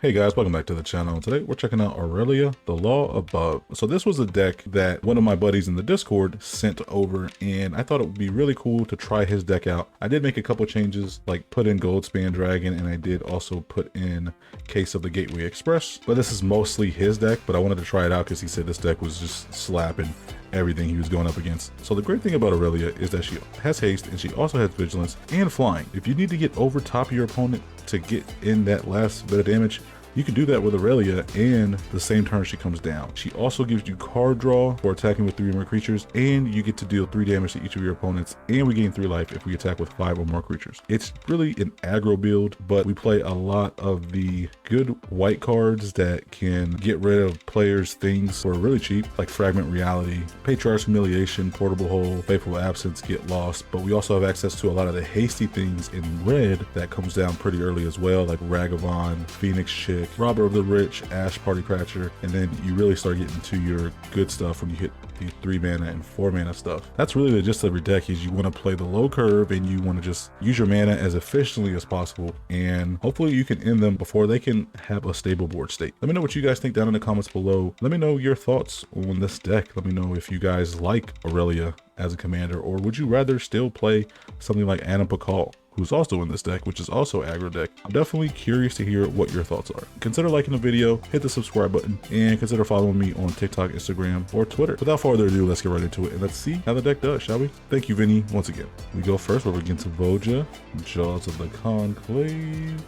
Hey guys, welcome back to the channel. Today we're checking out Aurelia, the Law Above. So this was a deck that one of my buddies in the Discord sent over, and I thought it would be really cool to try his deck out. I did make a couple changes, like put in Goldspan Dragon, and I did also put in Case of the Gateway Express. But this is mostly his deck, but I wanted to try it out because he said this deck was just slapping everything he was going up against. So the great thing about Aurelia is that she has haste and she also has vigilance and flying. If you need to get over top of your opponent to get in that last bit of damage, you can do that with Aurelia, and the same turn she comes down. She also gives you card draw for attacking with 3 or more creatures, and you get to deal 3 damage to each of your opponents, and we gain 3 life if we attack with 5 or more creatures. It's really an aggro build, but we play a lot of the good white cards that can get rid of players' things for really cheap, like Fragment Reality, Patriarch's Humiliation, Portable Hole, Faithful Absence, Get Lost, but we also have access to a lot of the hasty things in red that comes down pretty early as well, like Ragavon, Phoenix Chick, Robber of the Rich, Ash Party Crasher, and then you really start getting to your good stuff when you hit the 3 mana and 4 mana stuff. That's really the gist of your deck. Is you want to play the low curve and you want to just use your mana as efficiently as possible, and hopefully you can end them before they can have a stable board state. Let me know what you guys think down in the comments below. Let me know your thoughts on this deck. Let me know if you guys like Aurelia as a commander, or would you rather still play something like Anna Pakal, who's also in this deck, which is also aggro deck. I'm definitely curious to hear what your thoughts are. Consider liking the video, hit the subscribe button, and consider following me on TikTok, Instagram, or Twitter. Without further ado, let's get right into it and let's see how the deck does, shall we? Thank you, Vinny, once again. We go first, we're against Voja, Jaws of the Conclave.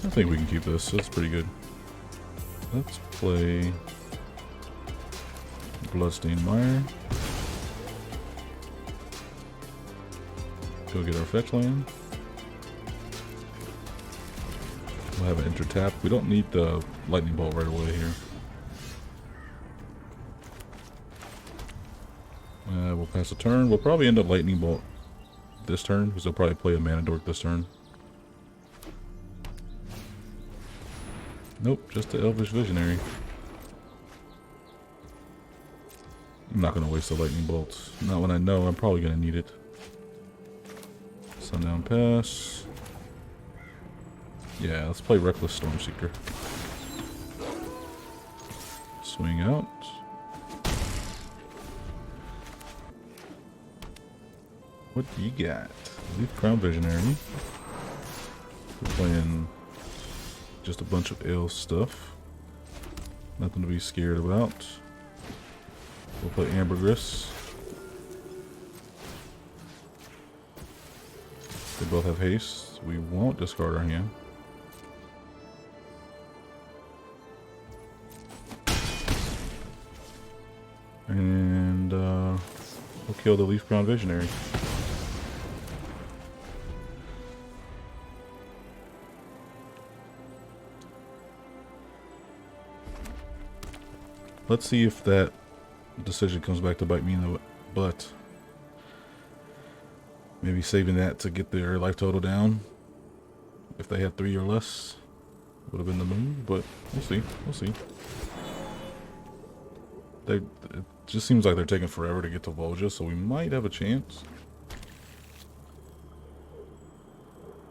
I think we can keep this, that's pretty good. Let's play Bloodstained Mire. Go get our fetch land. We'll have an enter tap. We don't need the lightning bolt right away here. We'll pass a turn. We'll probably end up lightning bolt this turn because they'll probably play a mana dork this turn. Nope, just the Elvish Visionary. I'm not going to waste the lightning bolts. Not when I know I'm probably going to need it. Sundown Pass. Yeah, let's play Reckless Stormseeker. Swing out. What do you got? Leaf Crown Visionary. We're playing just a bunch of ill stuff. Nothing to be scared about. We'll play Ambergris. They both have haste. We won't discard our hand. And we'll kill the Leaf Crown Visionary. Let's see if that decision comes back to bite me in the butt. Maybe saving that to get their life total down. If they had 3 or less, would have been the move, but we'll see. We'll see. It just seems like they're taking forever to get to Volja, so we might have a chance.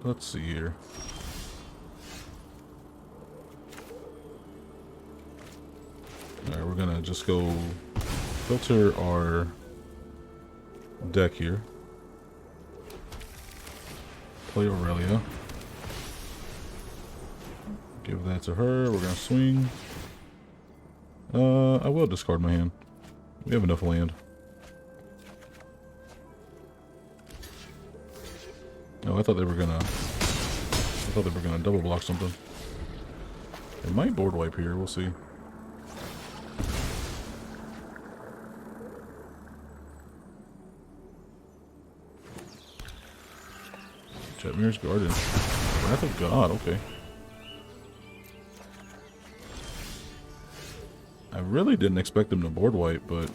Let's see here. Alright, we're gonna just go filter our deck here. Play Aurelia. Give that to her. We're gonna swing. I will discard my hand. We have enough land. Oh, I thought they were gonna double block something. They might board wipe here. We'll see. Jetmir's Garden. Wrath of God, okay. I really didn't expect them to board wipe, but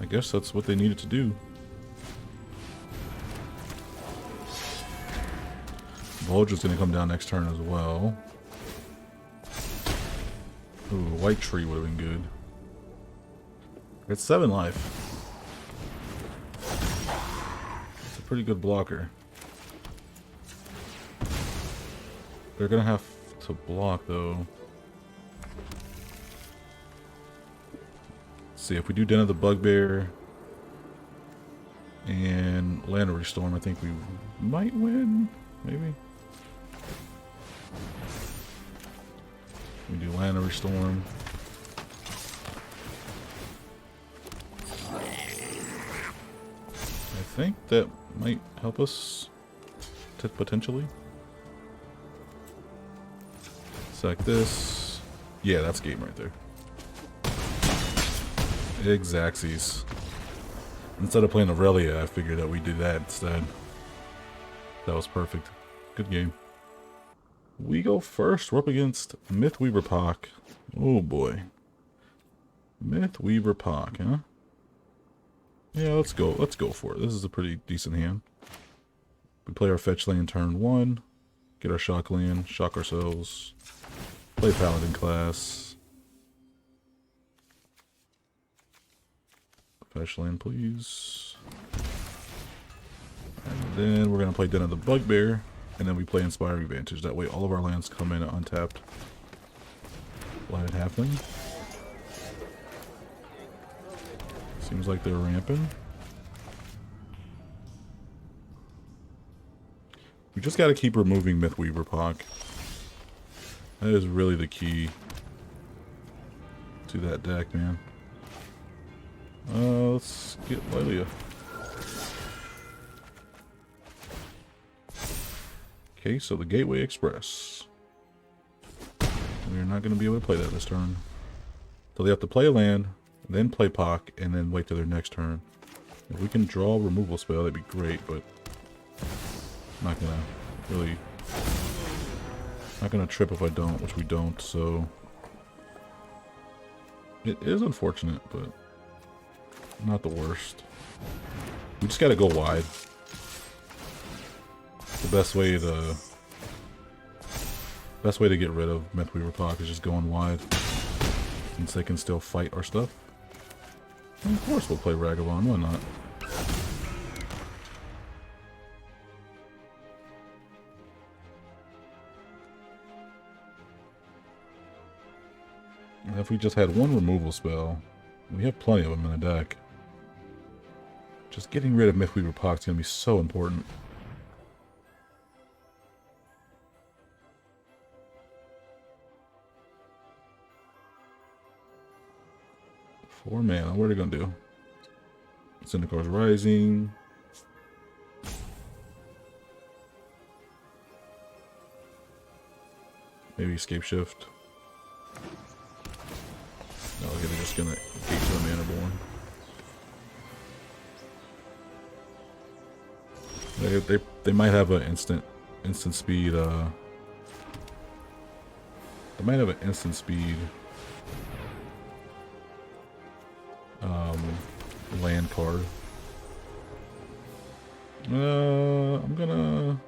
I guess that's what they needed to do. Volja's gonna come down next turn as well. Ooh, White Tree would have been good. It's 7 life. Pretty good blocker. They're gonna have to block though. Let's see if we do Den of the Bugbear and Land Storm. I think we might win. Maybe. We do Land Storm. I think that might help us potentially. Sack this. Yeah, that's game right there. Exacxies. Instead of playing Aurelia, I figured that we do that instead. That was perfect. Good game. We go first. We're up against Mythweaver Pock. Oh boy. Mythweaver Pock, huh? Yeah, let's go. Let's go for it. This is a pretty decent hand. We play our fetch land turn 1. Get our shock land. Shock ourselves. Play Paladin class. Fetch land, please. And then we're going to play Den of the Bugbear. And then we play Inspiring Advantage. That way all of our lands come in untapped. Blighted Halfling. Seems like they're ramping. We just got to keep removing Mythweaver Pock. That is really the key to that deck, man. Let's get Aurelia. Okay, so the Gateway Express. We're not going to be able to play that this turn. So they have to play a land, then play Pock, and then wait till their next turn. If we can draw a removal spell, that'd be great, but I'm not gonna really, not gonna trip if I don't, which we don't, so it is unfortunate, but not the worst. We just gotta go wide. The best way to get rid of Mythweaver Pock is just going wide, since they can still fight our stuff. And of course we'll play Ragavon, why not? And if we just had one removal spell, we have plenty of them in the deck. Just getting rid of Mythweaver Pock is going to be so important. Four mana, what are they going to do? Syndicar's Rising. Maybe Escape Shift. No, they're just going to gate to a Mana Born. They might have an instant speed. They might have an instant speed. Land card. I'm gonna.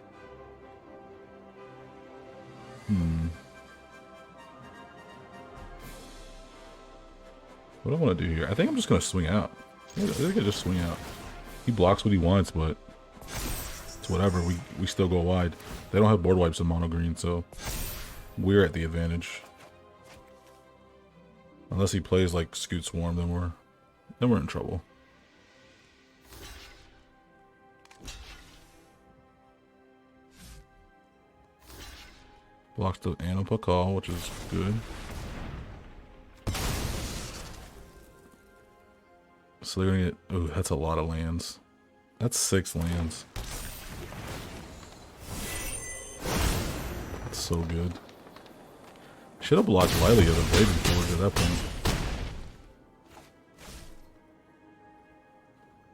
What do I want to do here? I think I'm just gonna swing out. I think I just swing out. He blocks what he wants, but it's whatever. We still go wide. They don't have board wipes in mono green, so we're at the advantage. Unless he plays like Scoot Swarm, then we're in trouble. Blocks the Animal Call, which is good. So they're gonna get. Oh, that's a lot of lands. That's 6 lands. That's so good. Should have blocked Lilia the Blazing Forge at that point.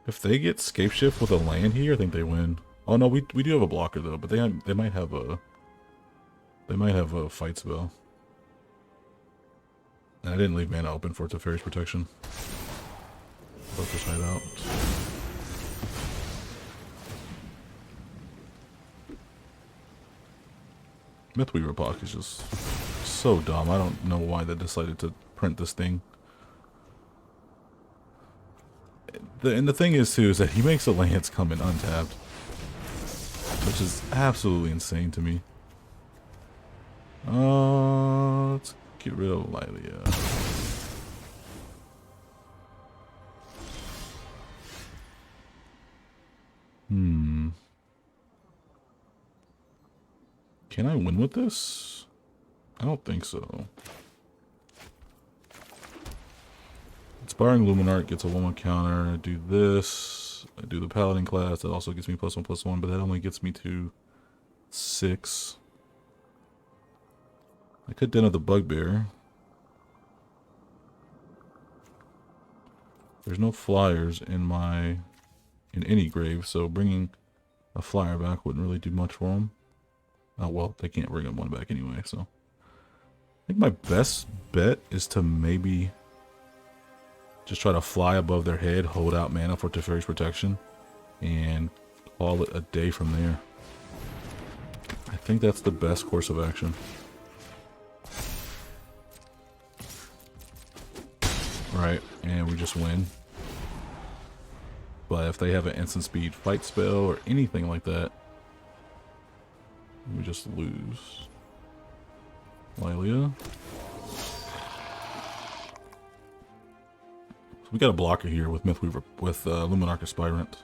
If they get Scape Shift with a land here, I think they win. Oh no, we do have a blocker though, but they might have a fight spell. And I didn't leave mana open for Teferi's Protection. Let this hide out. Mythweaver Pock is just so dumb. I don't know why they decided to print this thing. And the thing is too, is that he makes the lands come in untapped. Which is absolutely insane to me. Let's get rid of Aurelia. Can I win with this? I don't think so. Inspiring Luminart gets a 1/1 counter. I do this. I do the Paladin class. That also gets me +1/+1, but that only gets me to 6. I could den of the Bugbear. There's no flyers in any grave, so bringing a flyer back wouldn't really do much for them. Oh well, they can't bring one back anyway, so I think my best bet is to maybe just try to fly above their head, hold out mana for Teferi's protection, and call it a day from there. I think that's the best course of action. Right, and we just win. But if they have an instant speed fight spell or anything like that, we just lose. Aurelia. So we got a blocker here with Mythweaver, with Luminarch Aspirant.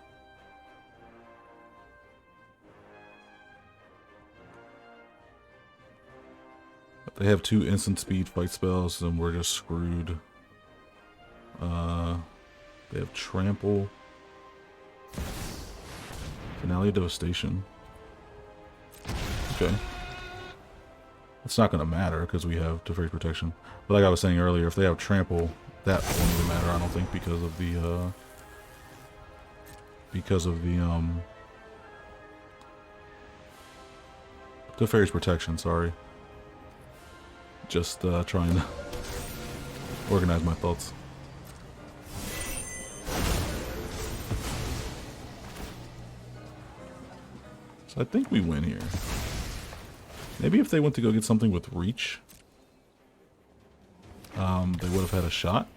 If they have 2 instant speed fight spells, then we're just screwed. They have Trample. Finale of Devastation. Okay. It's not going to matter because we have Teferi's protection. But like I was saying earlier, if they have Trample, that won't even matter, I don't think, because of the Teferi's protection, sorry. Just trying to organize my thoughts. So I think we win here. Maybe if they went to go get something with reach, they would have had a shot.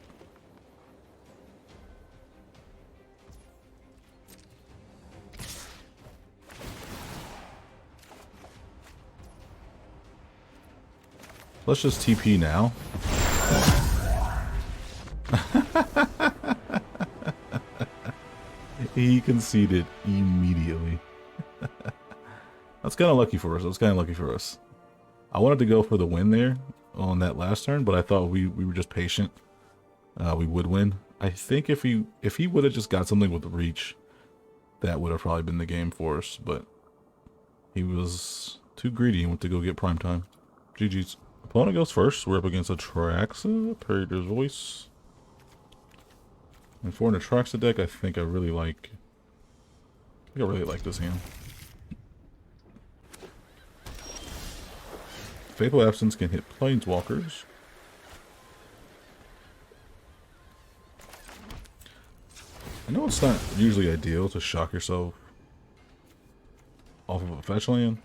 Let's just TP now. He conceded immediately. That's kind of lucky for us. That's kind of lucky for us. I wanted to go for the win there on that last turn, but I thought we were just patient. We would win. I think if he would have just got something with reach, that would have probably been the game for us. But he was too greedy and went to go get prime time. GG's. Opponent goes first. We're up against Atraxa. Predator's Voice. And for an Atraxa deck, I think I really like this hand. Faithful Absence can hit Planeswalkers. I know it's not usually ideal to shock yourself off of a fetch land,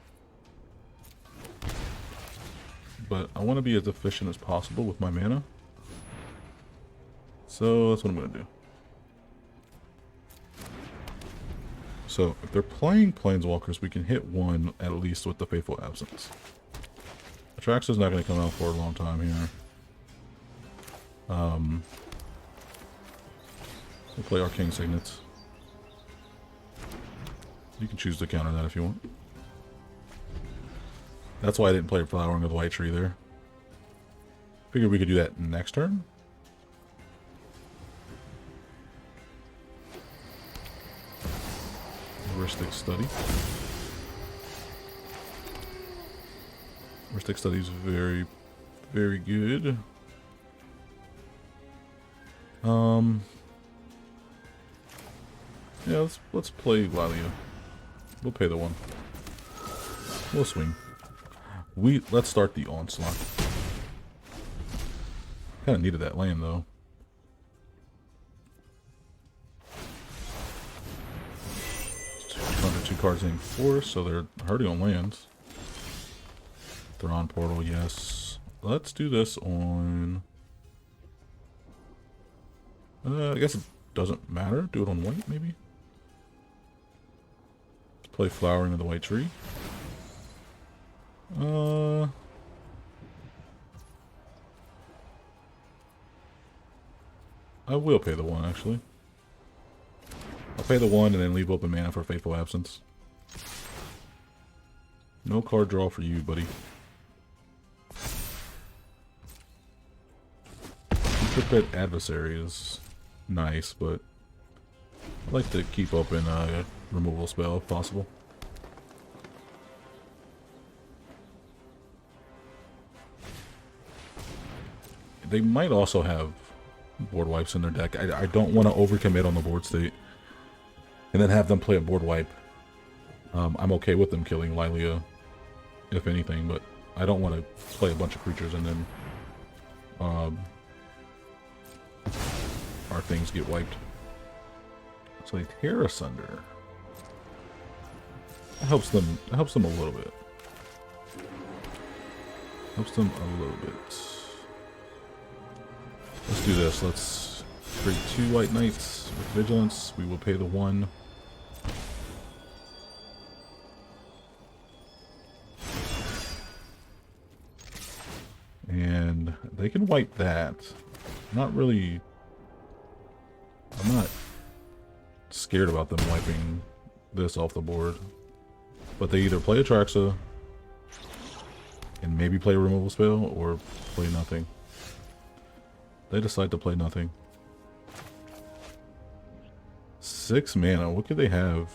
but I want to be as efficient as possible with my mana. So that's what I'm going to do. So if they're playing Planeswalkers, we can hit one at least with the Faithful Absence. Atraxa's not going to come out for a long time here. We'll play Arcane Signets. You can choose to counter that if you want. That's why I didn't play Flowering of the White Tree there. Figured we could do that next turn. Heuristic Study. Heuristic Study is very, very good. Yeah, let's play Aurelia. We'll pay the one. We'll swing. Let's start the onslaught. Kind of needed that land though. Under 2 cards in force, so they're hurting on lands. Thrawn Portal, yes. Let's do this on. I guess it doesn't matter. Do it on white, maybe. Let's play Flowering of the White Tree. I will pay the 1, actually. I'll pay the 1 and then leave open mana for Fateful Absence. No card draw for you, buddy. Intrepid Adversary is nice, but I like to keep open a removal spell if possible. They might also have board wipes in their deck. I don't want to overcommit on the board state and then have them play a board wipe. I'm okay with them killing Lilia, if anything, but I don't want to play a bunch of creatures and then our things get wiped. So they tear asunder. It helps them a little bit. Helps them a little bit. Let's do this. Let's create 2 White Knights with Vigilance. We will pay the 1. And they can wipe that. I'm not scared about them wiping this off the board. But they either play Atraxa and maybe play a removal spell or play nothing. They decide to play nothing. 6 mana. What could they have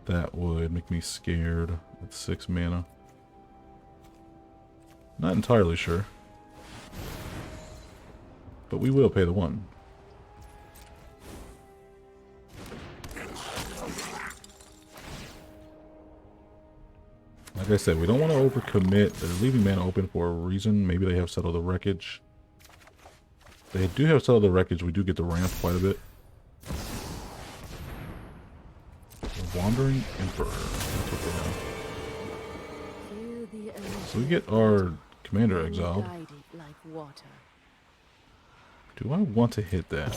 that would make me scared at 6 mana? Not entirely sure. But we will pay the 1. Like I said, we don't want to overcommit. They're leaving mana open for a reason. Maybe they have Settle the Wreckage. They do have Settle the Wreckage. We do get the ramp quite a bit. Wandering Emperor. That's what they have. So we get our commander exiled. Do I want to hit that?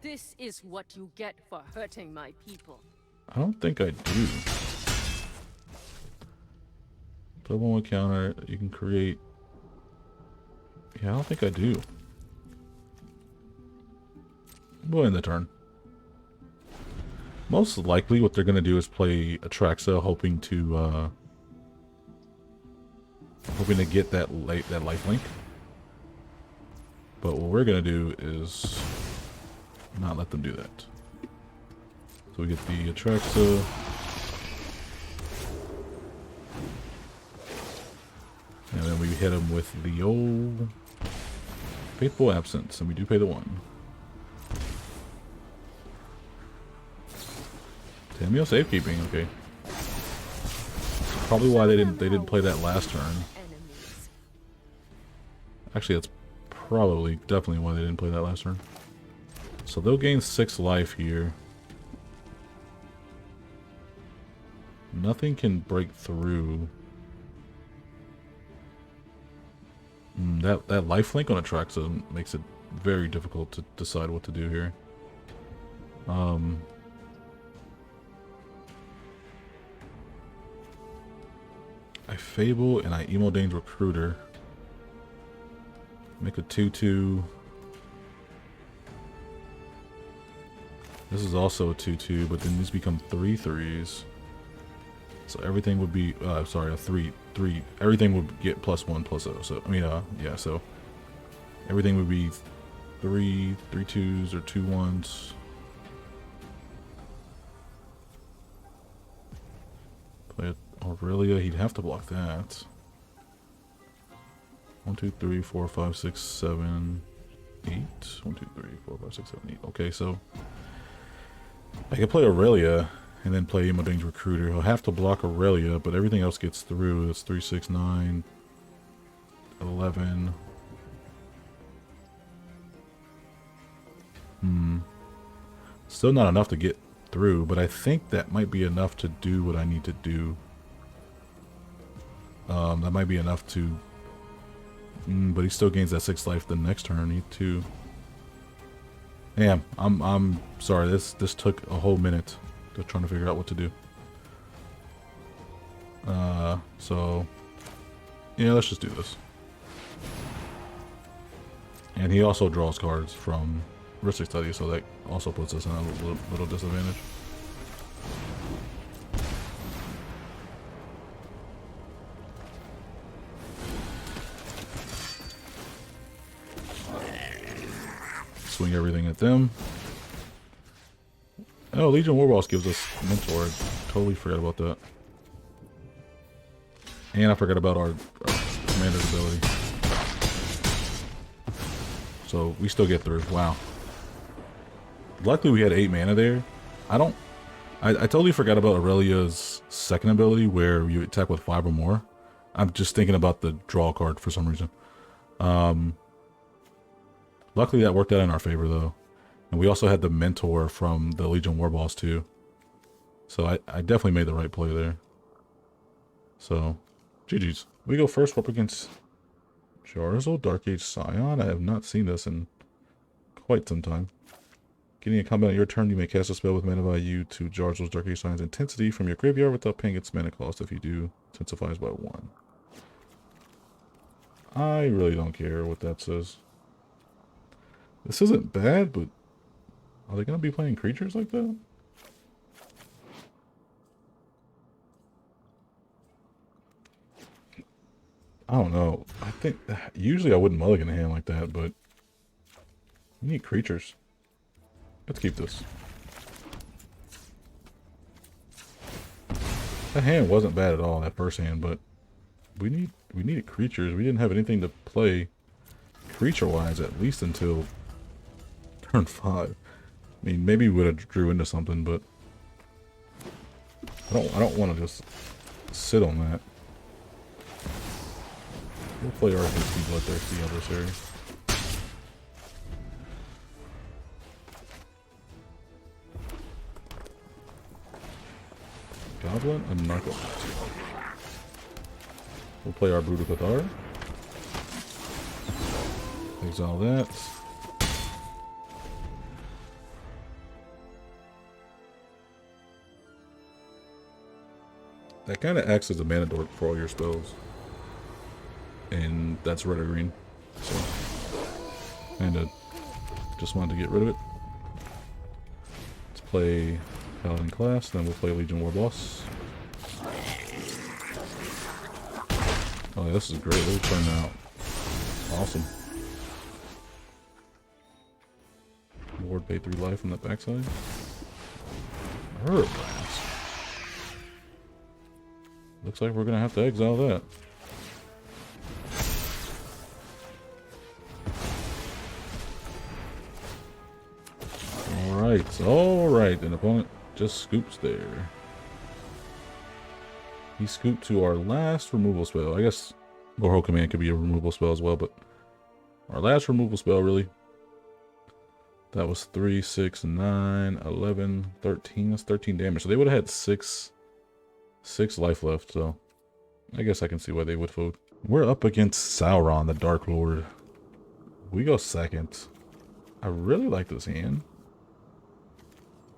This is what you get for hurting my people. I don't think I do. Put one counter. You can create. Yeah, I don't think I do. We'll end the turn. Most likely, what they're going to do is play Atraxa, hoping to get that lifelink. But what we're going to do is not let them do that. So we get the Atraxa. And then we hit them with the old Faithful Absence, and we do pay the 1. Tameo safekeeping, okay. That's probably why they didn't play that last turn. Actually, that's definitely why they didn't play that last turn. So they'll gain 6 life here. Nothing can break through. That lifelink on Atraxa makes it very difficult to decide what to do here. I Fable and I Emo-Dane's Recruiter. Make a 2/2. This is also a 2/2, but then these become 3/3s. So everything would be, sorry, a 3/3. Everything would get +1/+0. So, I mean, yeah, so everything would be 3/2s or 2/1s. Play Aurelia, he'd have to block that. 1, 2, 3, 4, 5, 6, 7, 8. 1, 2, 3, 4, 5, 6, 7, 8. Okay, so I can play Aurelia and then play Emo-Dane's Recruiter. He'll have to block Aurelia, but everything else gets through. That's 3, 6, 9, 11. Still not enough to get through, but I think that might be enough to do what I need to do. That might be enough to... but he still gains that 6 life the next turn. He too. Damn, I'm sorry. This took a whole minute to trying to figure out what to do. So yeah, let's just do this. And he also draws cards from Ristic Study, so that also puts us in a little disadvantage. Swing everything at them. Oh, Legion Warboss gives us Mentor. I totally forgot about that. And I forgot about our commander's ability. So we still get through. Wow. Luckily we had 8 mana there. I totally forgot about Aurelia's second ability where you attack with 5 or more. I'm just thinking about the draw card for some reason. Luckily that worked out in our favor though. And we also had the Mentor from the Legion Warboss too. So I definitely made the right play there. So, GG's. We go first up against Jarzel, Dark Age Scion. I have not seen this in quite some time. Getting a combat on your turn, you may cast a spell with mana value to Jarzel's Dark Age Scion's intensity from your graveyard without paying its mana cost. If you do, intensifies by 1. I really don't care what that says. This isn't bad, but are they going to be playing creatures like that? I don't know. I think usually I wouldn't mulligan a hand like that, but we need creatures. Let's keep this. That hand wasn't bad at all, that first hand, but we needed creatures. We didn't have anything to play creature-wise at least until turn 5. I mean, maybe we would have drew into something, but I don't want to just sit on that. We'll play RPG Bloodthirsty Adversary. Goblin and Narcolepsy. We'll play our Brutal Cathar. Exile that. That kind of acts as a mana dork for all your spells. And that's red or green. So, kinda just wanted to get rid of it. Let's play Paladin class, then we'll play Legion Warboss. Oh yeah, this is great. This is turning out awesome. Ward pay 3 life from that backside. Herb Blast. Looks like we're gonna have to exile that. Alright, an opponent just scoops there. He scooped to our last removal spell. I guess Warhol Command could be a removal spell as well, but our last removal spell, really. That was 3, 6, 9, 11, 13. That's 13 damage. So they would have had 6 life left, so I guess I can see why they would fold. We're up against Sauron, the Dark Lord. We go second. I really like this hand.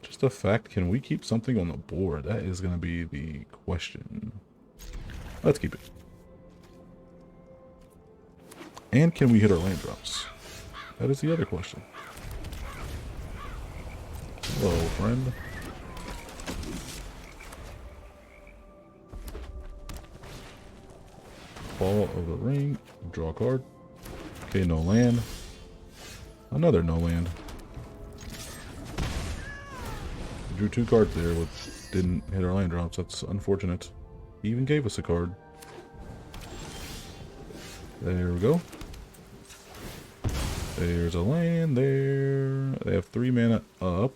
Just the fact, can we keep something on the board? That is going to be the question. Let's keep it. And can we hit our land drops? That is the other question. Hello, friend. Fall of the Ring. Draw a card. Okay, no land. Another no land. Drew 2 cards there, which didn't hit our land drops. That's unfortunate. He even gave us a card. There we go. There's a land there. They have 3 mana up.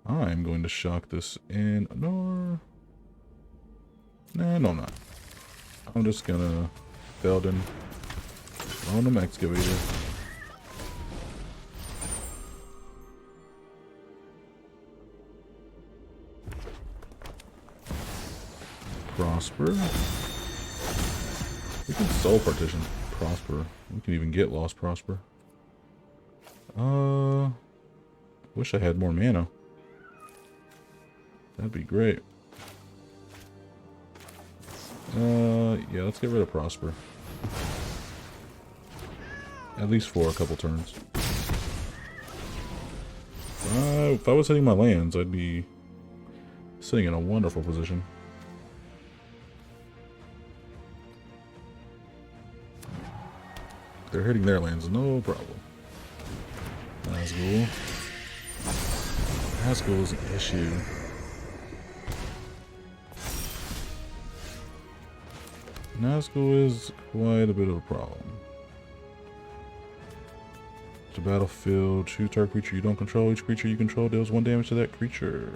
I'm going to shock this in. No, I'm not. I'm just gonna Felden on them Excavator. Prosper. We can Soul Partition Prosper. We can even get Lost Prosper. Wish I had more mana. That'd be great. Yeah, let's get rid of Prosper. At least for a couple turns. If I was hitting my lands, I'd be sitting in a wonderful position. They're hitting their lands, no problem. Nazgul. Nazgul is an issue. Nazgul is quite a bit of a problem. To battlefield, choose target creature you don't control. Each creature you control deals 1 damage to that creature.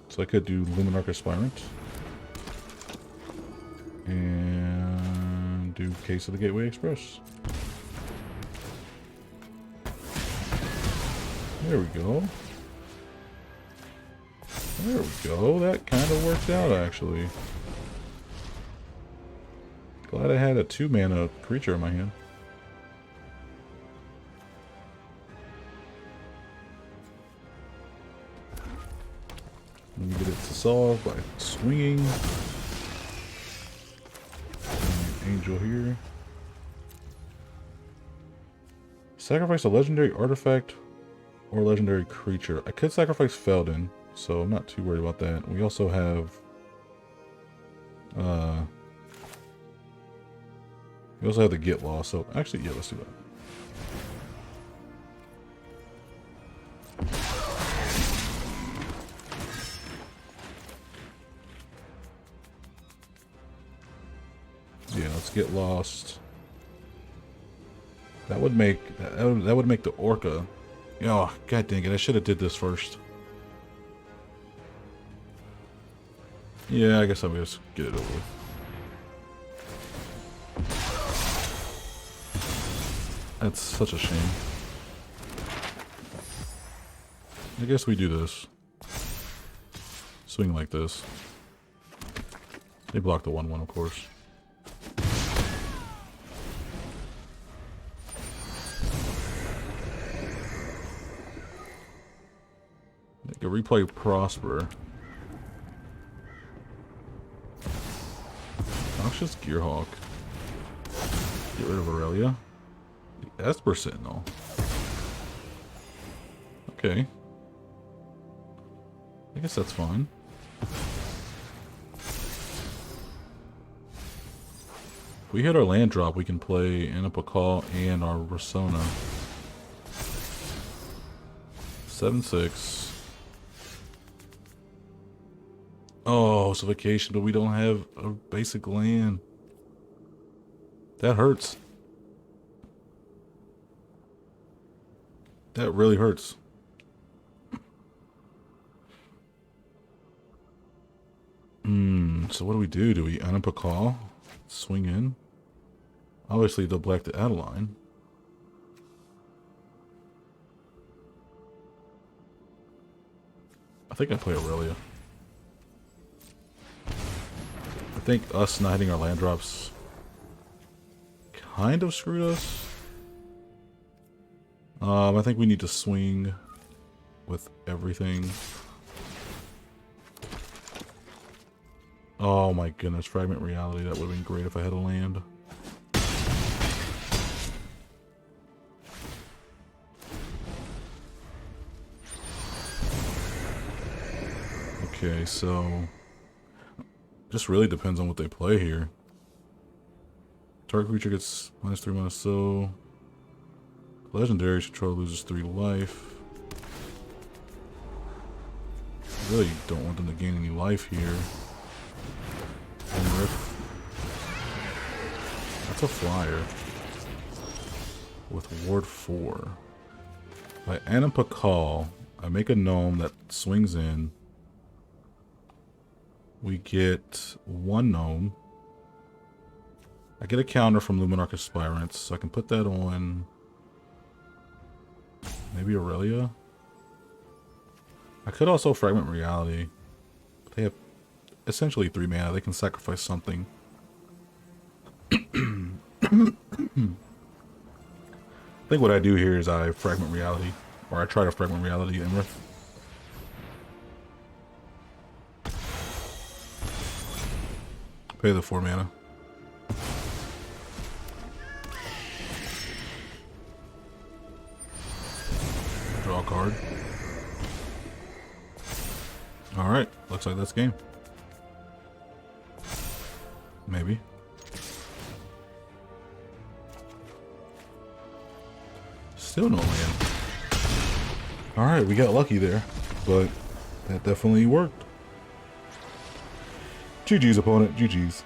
So I could do Luminarch Aspirant. And do Case of the Gateway Express. There we go. There we go. That kind of worked out, actually. Glad I had a 2-mana creature in my hand. Let me get it to solve by swinging. Angel here. Sacrifice a legendary artifact or legendary creature. I could sacrifice Felden, so I'm not too worried about that. We also have the Get Lost, so actually, yeah, let's do that. Yeah, let's Get Lost. That would make the Orca. Oh, god dang it! I should have did this first. Yeah, I guess I'll just get it over with. That's such a shame. I guess we do this. Swing like this. They block the 1/1, of course. They can replay Prosper. Noxious Gearhawk. Get rid of Aurelia. The Esper Sentinel. Okay. I guess that's fine. If we hit our land drop, we can play Anapakal and our Rasona. 7/6. Oh, it's a vacation, but we don't have a basic land. That hurts. That really hurts. So what do we do? Do we Anapakal? Swing in? Obviously, they'll black the Adeline. I think I play Aurelia. I think us not hitting our land drops kind of screwed us. I think we need to swing with everything. Oh my goodness, Fragment Reality. That would have been great if I had a land. Okay, so just really depends on what they play here. Target creature gets -3 so legendary control loses 3 life. Really don't want them to gain any life here. And rip. That's a flyer with Ward 4. By Anapakal, I make a gnome that swings in. We get 1 gnome. I get a counter from Luminarch Aspirants, so I can put that on maybe Aurelia. I could also Fragment Reality. They have essentially 3 mana. They can sacrifice something. I think what I do here is I Fragment Reality, or I try to Fragment Reality Imrith. Pay the 4 mana. Draw a card. Alright, looks like that's game. Maybe. Still no land. Alright, we got lucky there, but that definitely worked. GG's opponent, GG's.